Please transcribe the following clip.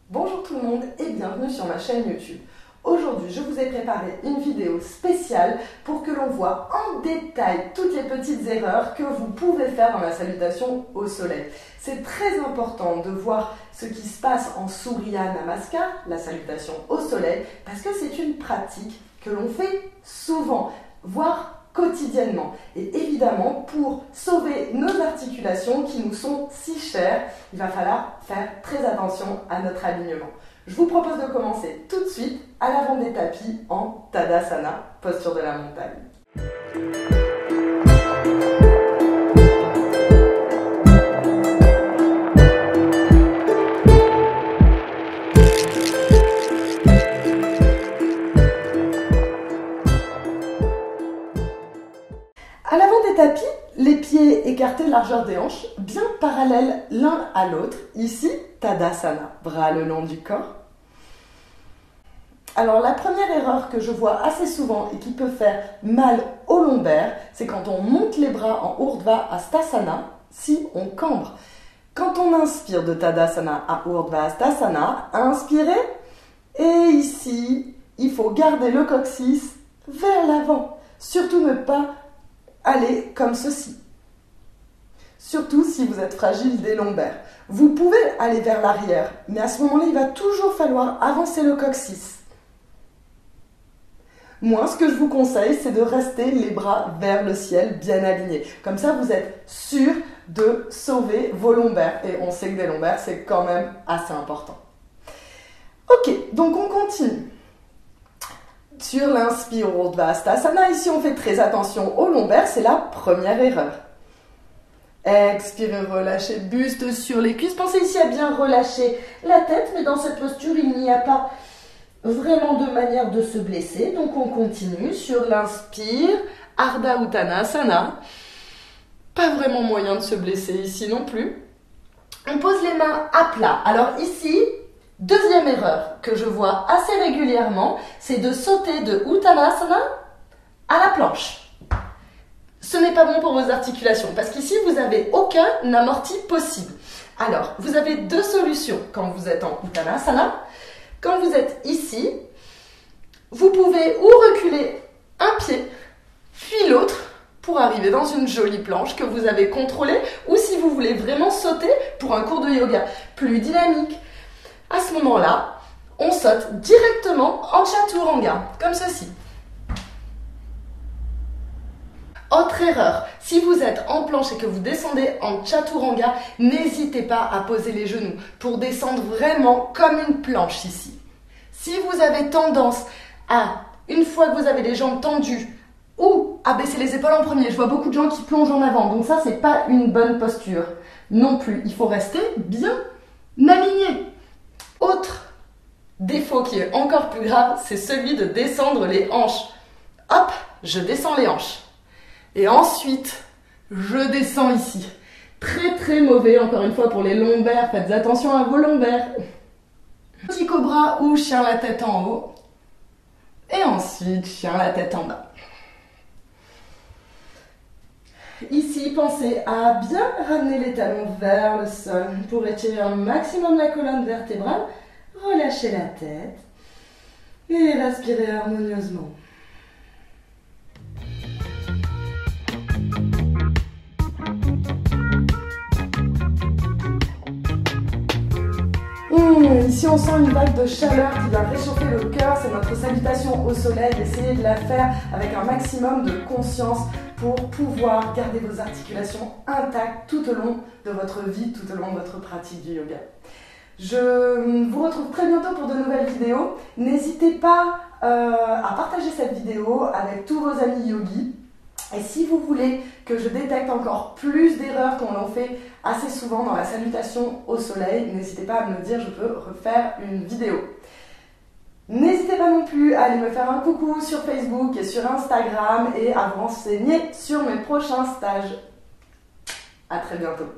Bonjour tout le monde et bienvenue sur ma chaîne YouTube. Aujourd'hui, je vous ai préparé une vidéo spéciale pour que l'on voit en détail toutes les petites erreurs que vous pouvez faire dans la salutation au soleil. C'est très important de voir ce qui se passe en Surya Namaskar, la salutation au soleil, parce que c'est une pratique que l'on fait souvent, voire quotidiennement. Et évidemment, pour sauver nos articulations qui nous sont si chères, il va falloir faire très attention à notre alignement. Je vous propose de commencer tout de suite à l'avant des tapis en Tadasana, posture de la montagne. À l'avant des tapis, les pieds écartés largeur des hanches, bien parallèles l'un à l'autre. Ici, Tadasana, bras le long du corps. Alors la première erreur que je vois assez souvent et qui peut faire mal au lombaire, c'est quand on monte les bras en Urdhva Hastasana, si on cambre. Quand on inspire de Tadasana à Urdhva Hastasana, inspirez, et ici, il faut garder le coccyx vers l'avant. Surtout ne pas aller comme ceci. Surtout si vous êtes fragile des lombaires. Vous pouvez aller vers l'arrière, mais à ce moment-là, il va toujours falloir avancer le coccyx. Moi, ce que je vous conseille, c'est de rester les bras vers le ciel, bien alignés. Comme ça, vous êtes sûr de sauver vos lombaires. Et on sait que des lombaires, c'est quand même assez important. Ok, donc on continue. Sur l'inspire Urdhva Hastasana, ici on fait très attention aux lombaires, c'est la première erreur. Expirez, relâchez, buste sur les cuisses. Pensez ici à bien relâcher la tête, mais dans cette posture, il n'y a pas vraiment de manière de se blesser. Donc on continue sur l'inspire, Ardha Uttanasana. Pas vraiment moyen de se blesser ici non plus. On pose les mains à plat. Alors ici, deuxième erreur que je vois assez régulièrement, c'est de sauter de Uttanasana à la planche. Ce n'est pas bon pour vos articulations parce qu'ici, vous n'avez aucun amorti possible. Alors, vous avez deux solutions quand vous êtes en Uttanasana. Quand vous êtes ici, vous pouvez ou reculer un pied, puis l'autre, pour arriver dans une jolie planche que vous avez contrôlée, ou si vous voulez vraiment sauter pour un cours de yoga plus dynamique. À ce moment-là, on saute directement en Chaturanga, comme ceci. Autre erreur, si vous êtes en planche et que vous descendez en Chaturanga, n'hésitez pas à poser les genoux pour descendre vraiment comme une planche ici. Si vous avez tendance à, une fois que vous avez les jambes tendues, ou à baisser les épaules en premier, je vois beaucoup de gens qui plongent en avant, donc ça c'est pas une bonne posture non plus. Il faut rester bien aligné. Autre défaut qui est encore plus grave, c'est celui de descendre les hanches. Hop, je descends les hanches. Et ensuite, je descends ici. Très très mauvais, encore une fois, pour les lombaires. Faites attention à vos lombaires. Petit cobra ou chien la tête en haut. Et ensuite, chien la tête en bas. Ici, pensez à bien ramener les talons vers le sol pour étirer un maximum la colonne vertébrale. Relâchez la tête et respirez harmonieusement. Ici, on sent une vague de chaleur qui va réchauffer le cœur. C'est notre salutation au soleil. Essayez de la faire avec un maximum de conscience pour pouvoir garder vos articulations intactes tout au long de votre vie, tout au long de votre pratique du yoga. Je vous retrouve très bientôt pour de nouvelles vidéos. N'hésitez pas à partager cette vidéo avec tous vos amis yogis. Et si vous voulez que je détecte encore plus d'erreurs qu'on en fait assez souvent dans la salutation au soleil, n'hésitez pas à me le dire, je peux refaire une vidéo. N'hésitez pas non plus à aller me faire un coucou sur Facebook et sur Instagram et à vous renseigner sur mes prochains stages. À très bientôt.